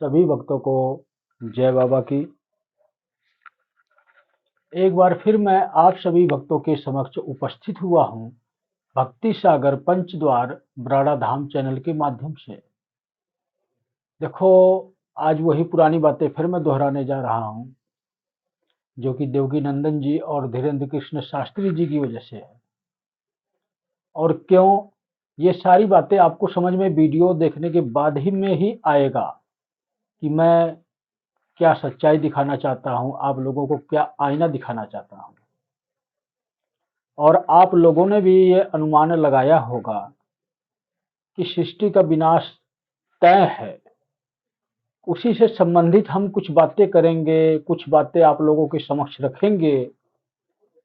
सभी भक्तों को जय बाबा की। एक बार फिर मैं आप सभी भक्तों के समक्ष उपस्थित हुआ हूँ भक्ति सागर पंचद्वार बराड़ा धाम चैनल के माध्यम से। देखो, आज वही पुरानी बातें फिर मैं दोहराने जा रहा हूँ जो कि देवकी नंदन जी और धीरेन्द्र कृष्ण शास्त्री जी की वजह से है। और क्यों, ये सारी बातें आपको समझ में वीडियो देखने के बाद ही में ही आएगा कि मैं क्या सच्चाई दिखाना चाहता हूँ, आप लोगों को क्या आईना दिखाना चाहता हूँ। और आप लोगों ने भी ये अनुमान लगाया होगा कि सृष्टि का विनाश तय है। उसी से संबंधित हम कुछ बातें करेंगे, कुछ बातें आप लोगों के समक्ष रखेंगे।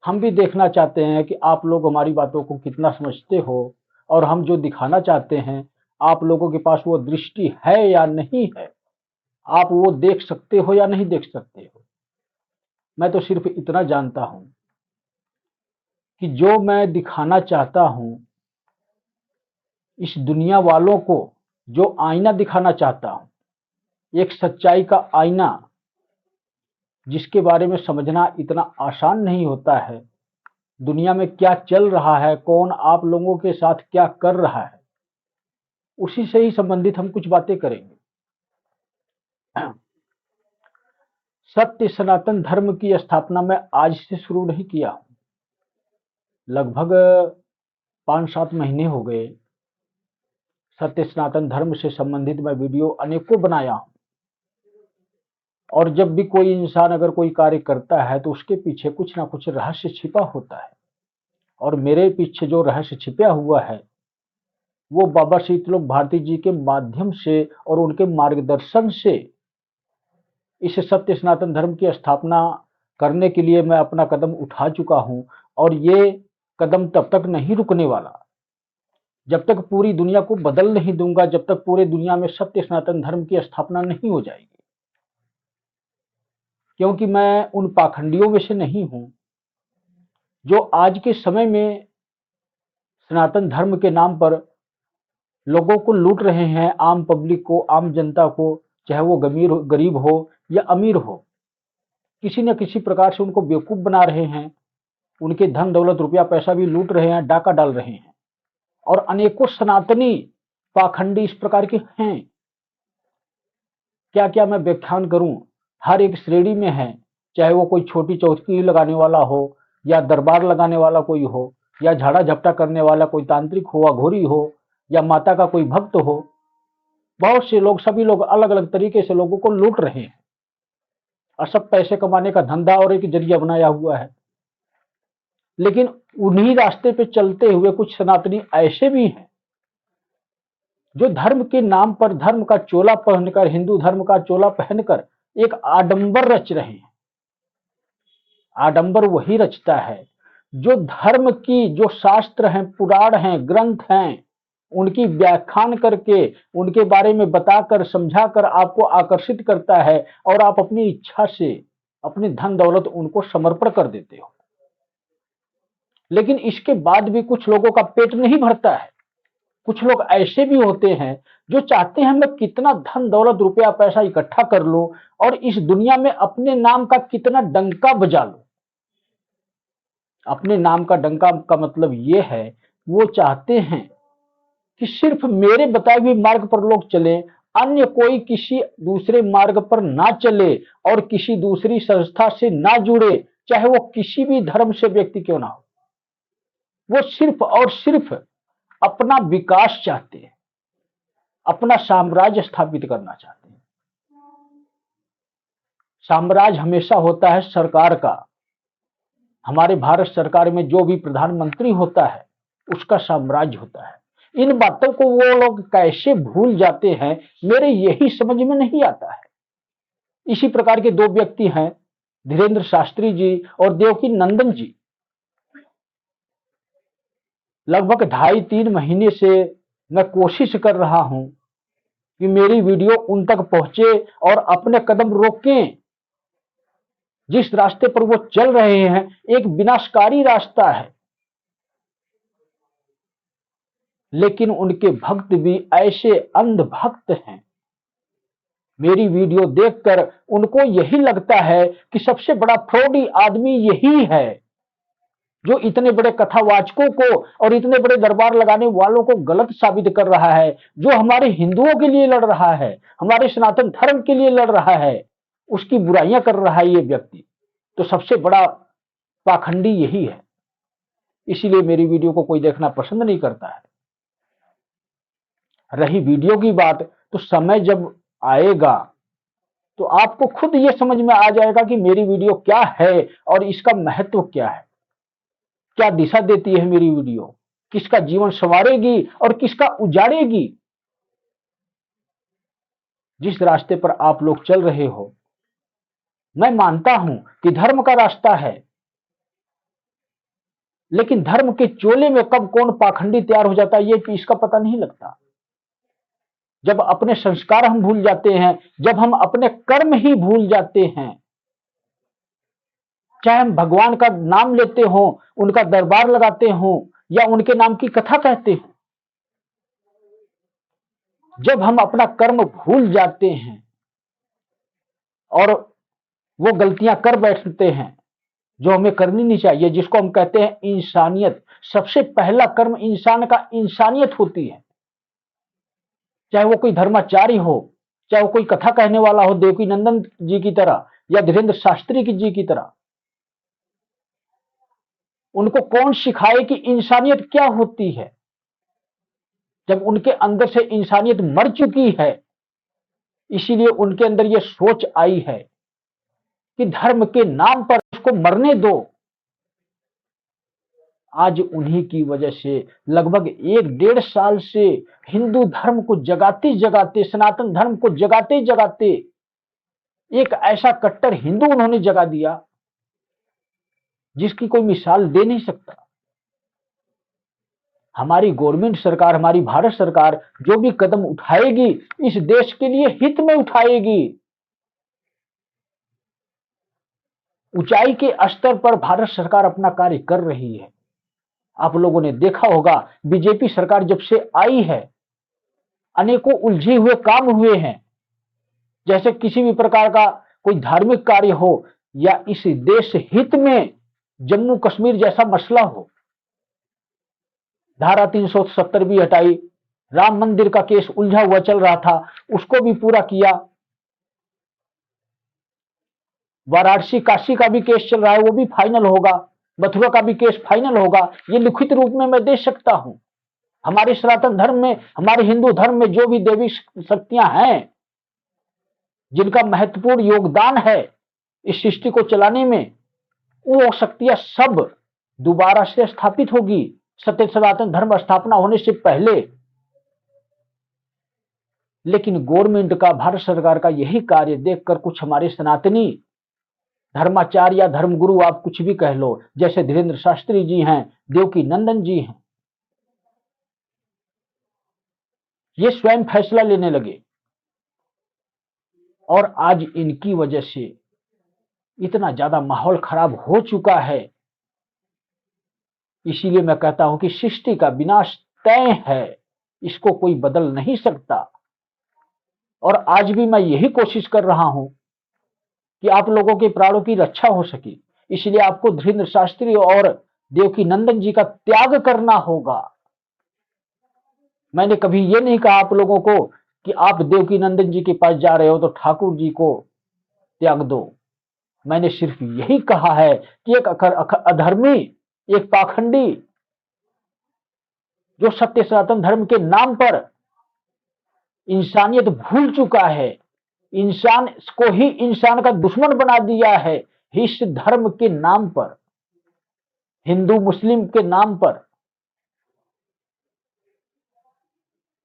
हम भी देखना चाहते हैं कि आप लोग हमारी बातों को कितना समझते हो और हम जो दिखाना चाहते हैं आप लोगों के पास वो दृष्टि है या नहीं है, आप वो देख सकते हो या नहीं देख सकते हो। मैं तो सिर्फ इतना जानता हूं कि जो मैं दिखाना चाहता हूं, इस दुनिया वालों को जो आईना दिखाना चाहता हूं, एक सच्चाई का आईना जिसके बारे में समझना इतना आसान नहीं होता है। दुनिया में क्या चल रहा है, कौन आप लोगों के साथ क्या कर रहा है, उसी से ही संबंधित हम कुछ बातें करेंगे। सत्य सनातन धर्म की स्थापना मैं आज से शुरू नहीं किया हूं। लगभग 5-7 महीने हो गए सत्य सनातन धर्म से संबंधित मैं वीडियो अनेकों बनाया हूं। और जब भी कोई इंसान अगर कोई कार्य करता है तो उसके पीछे कुछ ना कुछ रहस्य छिपा होता है। और मेरे पीछे जो रहस्य छिपा हुआ है वो बाबा शीतलोक भारती जी के माध्यम से और उनके मार्गदर्शन से इस सत्य सनातन धर्म की स्थापना करने के लिए मैं अपना कदम उठा चुका हूं। और ये कदम तब तक नहीं रुकने वाला जब तक पूरी दुनिया को बदल नहीं दूंगा, जब तक पूरी दुनिया में सत्य सनातन धर्म की स्थापना नहीं हो जाएगी। क्योंकि मैं उन पाखंडियों में से नहीं हूं जो आज के समय में सनातन धर्म के नाम पर लोगों को लूट रहे हैं, आम पब्लिक को, आम जनता को, चाहे वो गरीब हो या अमीर हो, किसी न किसी प्रकार से उनको बेवकूफ बना रहे हैं, उनके धन दौलत रुपया पैसा भी लूट रहे हैं, डाका डाल रहे हैं। और अनेकों सनातनी पाखंडी इस प्रकार के हैं। क्या क्या मैं व्याख्यान करूं, हर एक श्रेणी में है, चाहे वो कोई छोटी चौकी लगाने वाला हो या दरबार लगाने वाला कोई हो या झाड़ा झपटा करने वाला कोई तांत्रिक हो, अघोरी हो या माता का कोई भक्त हो। बहुत से लोग, सभी लोग अलग अलग तरीके से लोगों को लूट रहे हैं और सब पैसे कमाने का धंधा और एक जरिया बनाया हुआ है। लेकिन उन्हीं रास्ते पे चलते हुए कुछ सनातनी ऐसे भी हैं जो धर्म के नाम पर धर्म का चोला पहनकर, हिंदू धर्म का चोला पहनकर एक आडंबर रच रहे हैं। आडंबर वही रचता है जो धर्म की, जो शास्त्र हैं, पुराण हैं, ग्रंथ हैं, उनकी व्याख्यान करके, उनके बारे में बताकर, समझाकर आपको आकर्षित करता है और आप अपनी इच्छा से अपनी धन दौलत उनको समर्पण कर देते हो। लेकिन इसके बाद भी कुछ लोगों का पेट नहीं भरता है। कुछ लोग ऐसे भी होते हैं जो चाहते हैं मैं कितना धन दौलत रुपया पैसा इकट्ठा कर लूं और इस दुनिया में अपने नाम का कितना डंका बजा लूं। अपने नाम का डंका का मतलब यह है, वो चाहते हैं कि सिर्फ मेरे बताए हुए मार्ग पर लोग चले, अन्य कोई किसी दूसरे मार्ग पर ना चले और किसी दूसरी संस्था से ना जुड़े, चाहे वो किसी भी धर्म से व्यक्ति क्यों ना हो। वो सिर्फ और सिर्फ अपना विकास चाहते हैं, अपना साम्राज्य स्थापित करना चाहते हैं। साम्राज्य हमेशा होता है सरकार का। हमारे भारत सरकार में जो भी प्रधानमंत्री होता है उसका साम्राज्य होता है। इन बातों को वो लोग कैसे भूल जाते हैं, मेरे यही समझ में नहीं आता है। इसी प्रकार के दो व्यक्ति हैं, धीरेन्द्र शास्त्री जी और देवकी नंदन जी। लगभग 2.5-3 महीने से मैं कोशिश कर रहा हूं कि मेरी वीडियो उन तक पहुंचे और अपने कदम रोकें। जिस रास्ते पर वो चल रहे हैं एक विनाशकारी रास्ता है। लेकिन उनके भक्त भी ऐसे अंध भक्त हैं, मेरी वीडियो देखकर उनको यही लगता है कि सबसे बड़ा फ्रॉडी आदमी यही है जो इतने बड़े कथावाचकों को और इतने बड़े दरबार लगाने वालों को गलत साबित कर रहा है, जो हमारे हिंदुओं के लिए लड़ रहा है, हमारे सनातन धर्म के लिए लड़ रहा है, उसकी बुराइयां कर रहा है ये व्यक्ति। तो सबसे बड़ा पाखंडी यही है, इसीलिए मेरी वीडियो को कोई देखना पसंद नहीं करता है। रही वीडियो की बात, तो समय जब आएगा तो आपको खुद ये समझ में आ जाएगा कि मेरी वीडियो क्या है और इसका महत्व क्या है, क्या दिशा देती है मेरी वीडियो, किसका जीवन संवारेगी और किसका उजाड़ेगी। जिस रास्ते पर आप लोग चल रहे हो, मैं मानता हूं कि धर्म का रास्ता है, लेकिन धर्म के चोले में कब कौन पाखंडी तैयार हो जाता है ये इसका पता नहीं लगता। जब अपने संस्कार हम भूल जाते हैं, जब हम अपने कर्म ही भूल जाते हैं, चाहे हम भगवान का नाम लेते हो, उनका दरबार लगाते हो या उनके नाम की कथा कहते हो, जब हम अपना कर्म भूल जाते हैं और वो गलतियां कर बैठते हैं जो हमें करनी नहीं चाहिए, जिसको हम कहते हैं इंसानियत। सबसे पहला कर्म इंसान का इंसानियत होती है, चाहे वो कोई धर्माचार्य हो, चाहे वो कोई कथा कहने वाला हो देवकी नंदन जी की तरह या धीरेन्द्र शास्त्री जी की तरह। उनको कौन सिखाए कि इंसानियत क्या होती है, जब उनके अंदर से इंसानियत मर चुकी है। इसीलिए उनके अंदर यह सोच आई है कि धर्म के नाम पर उसको मरने दो। आज उन्हीं की वजह से लगभग 1-1.5 साल से हिंदू धर्म को जगाते जगाते, सनातन धर्म को जगाते जगाते एक ऐसा कट्टर हिंदू उन्होंने जगा दिया जिसकी कोई मिसाल दे नहीं सकता। हमारी गवर्नमेंट सरकार, हमारी भारत सरकार जो भी कदम उठाएगी इस देश के लिए हित में उठाएगी। ऊंचाई के स्तर पर भारत सरकार अपना कार्य कर रही है। आप लोगों ने देखा होगा बीजेपी सरकार जब से आई है अनेकों उलझे हुए काम हुए हैं। जैसे किसी भी प्रकार का कोई धार्मिक कार्य हो या इस देश हित में जम्मू कश्मीर जैसा मसला हो, धारा 370 भी हटाई, राम मंदिर का केस उलझा हुआ चल रहा था उसको भी पूरा किया, वाराणसी काशी का भी केस चल रहा है वो भी फाइनल होगा, मथुरा का भी केस फाइनल होगा। ये लिखित रूप में मैं दे सकता हूं। हमारे सनातन धर्म में, हमारे हिंदू धर्म में जो भी देवी शक्तियां हैं जिनका महत्वपूर्ण योगदान है इस सृष्टि को चलाने में, वो शक्तियां सब दोबारा से स्थापित होगी सत्य सनातन धर्म स्थापना होने से पहले। लेकिन गवर्नमेंट का, भारत सरकार का यही कार्य देखकर कुछ हमारे सनातनी धर्माचार्य या धर्मगुरु, आप कुछ भी कह लो, जैसे धीरेन्द्र शास्त्री जी हैं, देवकी नंदन जी हैं, ये स्वयं फैसला लेने लगे और आज इनकी वजह से इतना ज्यादा माहौल खराब हो चुका है। इसीलिए मैं कहता हूं कि सृष्टि का विनाश तय है, इसको कोई बदल नहीं सकता। और आज भी मैं यही कोशिश कर रहा हूं कि आप लोगों के प्राणों की रक्षा हो सके। इसलिए आपको धीरेन्द्र शास्त्री और देवकी नंदन जी का त्याग करना होगा। मैंने कभी ये नहीं कहा आप लोगों को कि आप देवकी नंदन जी के पास जा रहे हो तो ठाकुर जी को त्याग दो। मैंने सिर्फ यही कहा है कि एक अधर्मी, एक पाखंडी जो सत्य सनातन धर्म के नाम पर इंसानियत भूल चुका है, इंसान को ही इंसान का दुश्मन बना दिया है इस धर्म के नाम पर, हिंदू मुस्लिम के नाम पर।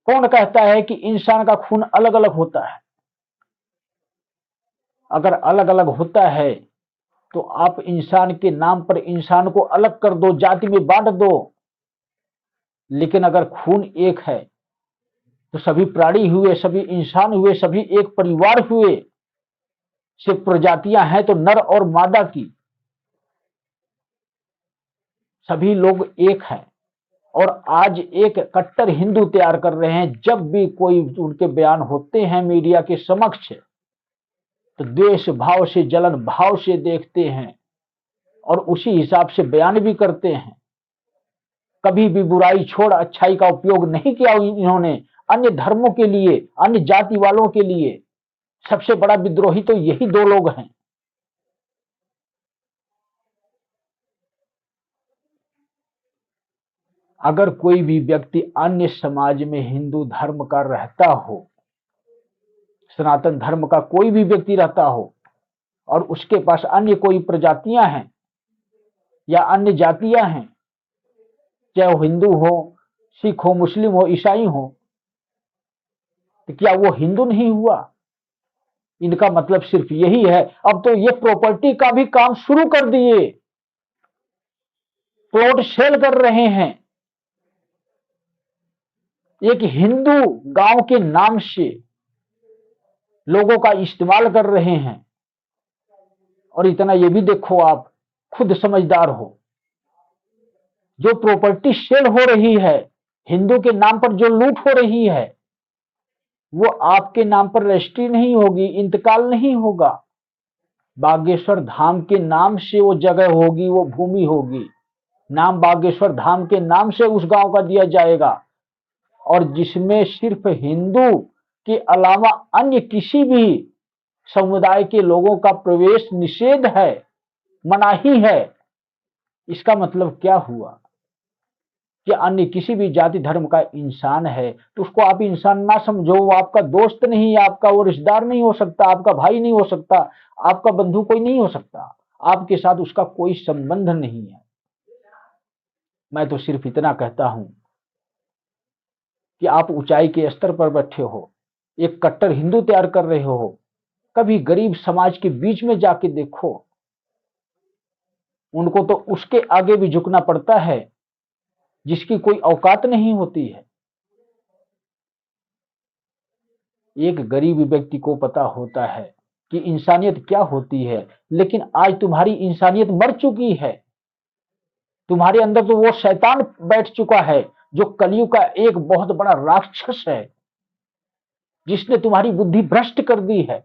कौन कहता है कि इंसान का खून अलग अलग होता है? अगर अलग अलग होता है तो आप इंसान के नाम पर इंसान को अलग कर दो, जाति में बांट दो। लेकिन अगर खून एक है तो सभी प्राणी हुए, सभी इंसान हुए, सभी एक परिवार हुए। सिर्फ प्रजातियां हैं तो नर और मादा की, सभी लोग एक हैं। और आज एक कट्टर हिंदू तैयार कर रहे हैं। जब भी कोई उनके बयान होते हैं मीडिया के समक्ष तो द्वेष भाव से, जलन भाव से देखते हैं और उसी हिसाब से बयान भी करते हैं। कभी भी बुराई छोड़ अच्छाई का उपयोग नहीं किया इन्होंने अन्य धर्मों के लिए, अन्य जाति वालों के लिए। सबसे बड़ा विद्रोही तो यही दो लोग हैं। अगर कोई भी व्यक्ति अन्य समाज में हिंदू धर्म का रहता हो, सनातन धर्म का कोई भी व्यक्ति रहता हो और उसके पास अन्य कोई प्रजातियां हैं या अन्य जातियां हैं, चाहे वो हिंदू हो, सिख हो, मुस्लिम हो, ईसाई हो, तो क्या वो हिंदू नहीं हुआ? इनका मतलब सिर्फ यही है। अब तो ये प्रॉपर्टी का भी काम शुरू कर दिए, प्लॉट सेल कर रहे हैं। एक हिंदू गांव के नाम से लोगों का इस्तेमाल कर रहे हैं। और इतना ये भी देखो, आप खुद समझदार हो, जो प्रॉपर्टी सेल हो रही है, हिंदू के नाम पर जो लूट हो रही है, वो आपके नाम पर रजिस्ट्री नहीं होगी, इंतकाल नहीं होगा। बागेश्वर धाम के नाम से वो जगह होगी, वो भूमि होगी, नाम बागेश्वर धाम के नाम से उस गांव का दिया जाएगा। और जिसमें सिर्फ हिंदू के अलावा अन्य किसी भी समुदाय के लोगों का प्रवेश निषेध है, मनाही है। इसका मतलब क्या हुआ कि अन्य किसी भी जाति धर्म का इंसान है तो उसको आप इंसान ना समझो। वो आपका दोस्त नहीं, आपका वो रिश्तेदार नहीं हो सकता, आपका भाई नहीं हो सकता, आपका बंधु कोई नहीं हो सकता, आपके साथ उसका कोई संबंध नहीं है। मैं तो सिर्फ इतना कहता हूं कि आप ऊंचाई के स्तर पर बैठे हो, एक कट्टर हिंदू तैयार कर रहे हो, कभी गरीब समाज के बीच में जाके देखो, उनको तो उसके आगे भी झुकना पड़ता है जिसकी कोई औकात नहीं होती है। एक गरीब व्यक्ति को पता होता है कि इंसानियत क्या होती है, लेकिन आज तुम्हारी इंसानियत मर चुकी है। तुम्हारे अंदर तो वो शैतान बैठ चुका है जो कलयुग का एक बहुत बड़ा राक्षस है, जिसने तुम्हारी बुद्धि भ्रष्ट कर दी है।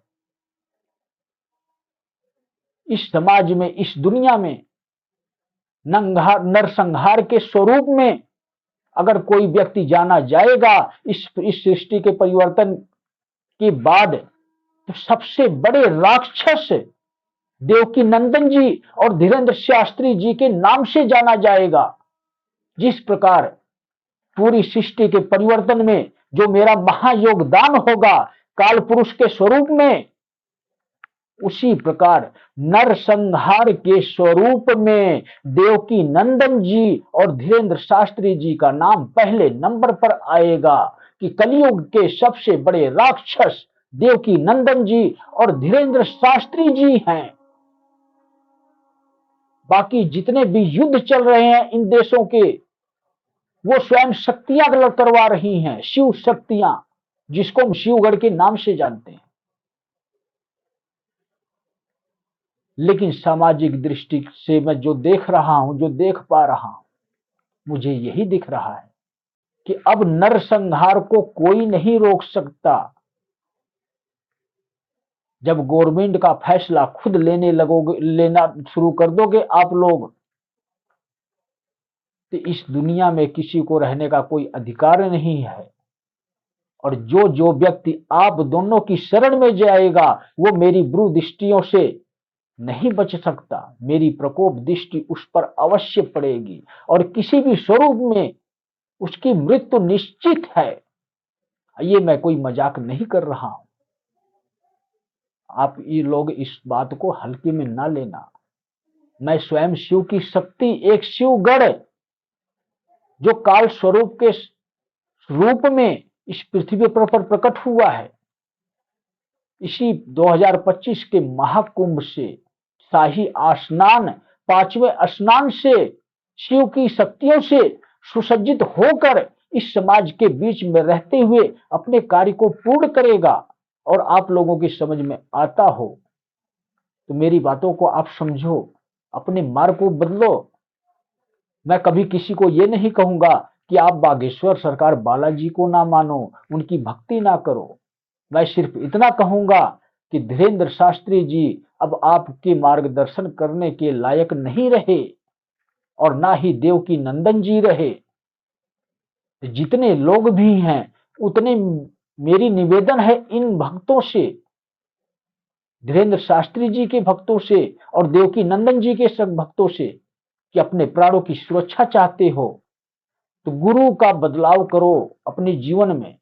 इस समाज में, इस दुनिया में नरसंहार के स्वरूप में अगर कोई व्यक्ति जाना जाएगा इस सृष्टि के परिवर्तन के बाद, तो सबसे बड़े राक्षस देवकी नंदन जी और धीरेन्द्र शास्त्री जी के नाम से जाना जाएगा। जिस प्रकार पूरी सृष्टि के परिवर्तन में जो मेरा महायोगदान होगा काल पुरुष के स्वरूप में, उसी प्रकार नरसंहार के स्वरूप में देवकी नंदन जी और धीरेन्द्र शास्त्री जी का नाम पहले नंबर पर आएगा कि कलयुग के सबसे बड़े राक्षस देवकी नंदन जी और धीरेन्द्र शास्त्री जी हैं। बाकी जितने भी युद्ध चल रहे हैं इन देशों के, वो स्वयं शक्तियां करवा रही हैं, शिव शक्तियां, जिसको हम शिवगढ़ के नाम से जानते हैं। लेकिन सामाजिक दृष्टि से मैं जो देख रहा हूं, जो देख पा रहा हूं, मुझे यही दिख रहा है कि अब नरसंहार को कोई नहीं रोक सकता। जब गवर्नमेंट का फैसला खुद लेना शुरू कर दोगे आप लोग, तो इस दुनिया में किसी को रहने का कोई अधिकार नहीं है। और जो जो व्यक्ति आप दोनों की शरण में जाएगा वो मेरी ब्रू दृष्टियों से नहीं बच सकता। मेरी प्रकोप दृष्टि उस पर अवश्य पड़ेगी और किसी भी स्वरूप में उसकी मृत्यु निश्चित है। ये मैं कोई मजाक नहीं कर रहा हूं। आप ये लोग इस बात को हल्के में ना लेना। मैं स्वयं शिव की शक्ति, एक शिवगढ़ जो काल स्वरूप के रूप में इस पृथ्वी पर प्रकट हुआ है, इसी 2025 के महाकुंभ से, शाही स्नान, 5वें स्नान से, शिव की शक्तियों से सुसज्जित होकर इस समाज के बीच में रहते हुए अपने कार्य को पूर्ण करेगा। और आप लोगों की समझ में आता हो तो मेरी बातों को आप समझो, अपने मार्ग को बदलो। मैं कभी किसी को ये नहीं कहूंगा कि आप बागेश्वर सरकार बालाजी को ना मानो, उनकी भक्ति ना करो। मैं सिर्फ इतना कहूंगा कि धीरेन्द्र शास्त्री जी अब आपके मार्गदर्शन करने के लायक नहीं रहे और ना ही देवकी नंदन जी रहे। जितने लोग भी हैं उतने मेरी निवेदन है इन भक्तों से, धीरेन्द्र शास्त्री जी के भक्तों से और देवकी नंदन जी के सब भक्तों से, कि अपने प्राणों की सुरक्षा चाहते हो तो गुरु का बदलाव करो अपने जीवन में।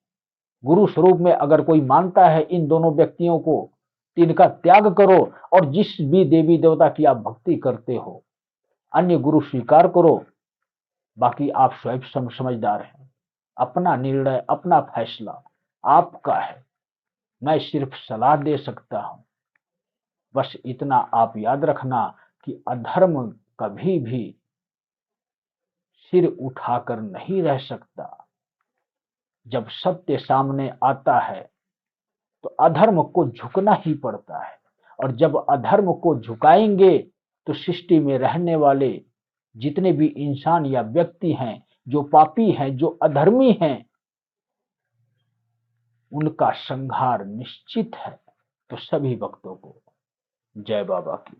गुरु स्वरूप में अगर कोई मानता है इन दोनों व्यक्तियों को तो इनका त्याग करो और जिस भी देवी देवता की आप भक्ति करते हो अन्य गुरु स्वीकार करो। बाकी आप स्वयं समझदार हैं, अपना निर्णय अपना फैसला आपका है, मैं सिर्फ सलाह दे सकता हूं। बस इतना आप याद रखना कि अधर्म कभी भी सिर उठाकर नहीं रह सकता। जब सत्य सामने आता है तो अधर्म को झुकना ही पड़ता है, और जब अधर्म को झुकाएंगे तो सृष्टि में रहने वाले जितने भी इंसान या व्यक्ति हैं जो पापी हैं जो अधर्मी हैं उनका संहार निश्चित है। तो सभी भक्तों को जय बाबा की।